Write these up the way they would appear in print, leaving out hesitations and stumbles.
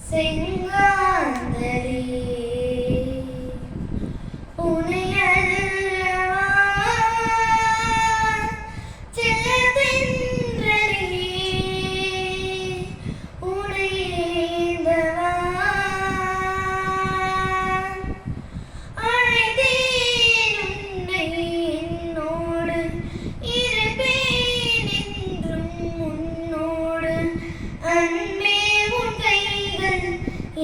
செங்காந்தரே உனையல்லவா செல்லதென்றரே உனையேந்தவா அழைத்தேன் உன்னை என்னோடு இருப்பேன் என்றும் உன்னோடு அன்பே உன் கைகள்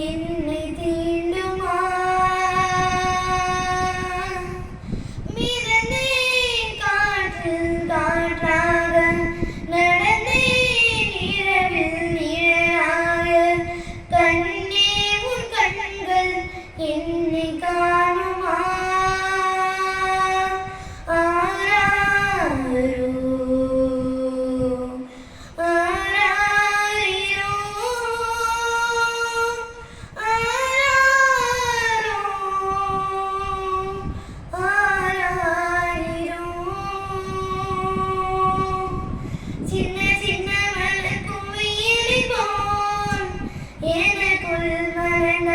என்னை தீண்டுமா மிதந்தேன் காற்றில் காற்றாக நடந்தேன் இரவில் நிழலாக கண்ணே உன் கண்கள் என்னை காணுமா ஆராரோ ஆராரிரோ ஆராரோ சின்ன சின்ன மலக்கும் வெயிலை போல் எனக்குள் மலர்ந்தாய்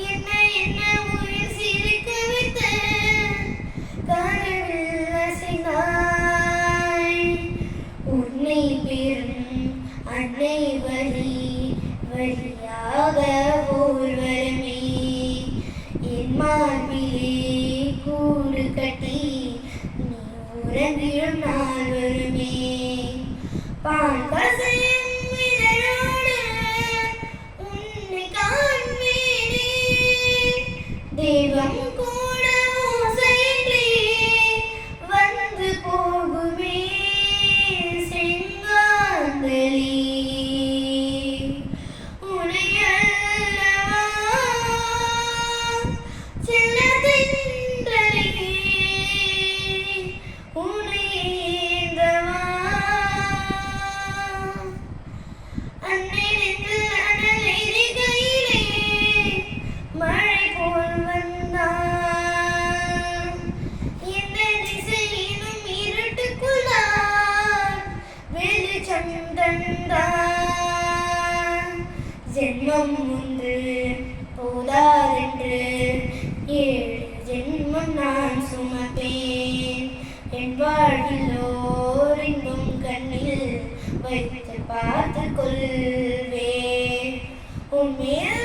என்ன என்ன உயிர் சிரிக்க வைத்த கனவில் அசைந்தாய் உன்னை பெறும் அன்னை வழி வழியாக ஊர்வலமே என் மார்பிலே கூடு கட்டி நீ உறங்கிடும் நாள் வருமே பால் பசையும் இதழோடு உன்னை காண்பேனே தெய்வம் கூட ஓசையின்றி வந்து போகுமே செங்காந்தளி உனையல்லவா செல்லதென்றரே உனையேந்தவா அன்னை நெஞ்சில் அனல் எரிகையிலே மழை போல் வந்தான் எந்த திசையிலும் இருட்டுக்குள்ளார் வெளிச்சம் தந்தான் ஜென்மம் ஒன்று போதாதென்று 7 ஜென்மம் நான் சுமப்பேன் என் வாழ்வில் ஓரிங்கும் கண்ணில் வைத்து பார்த்து கொள்வேன் உன் மேல்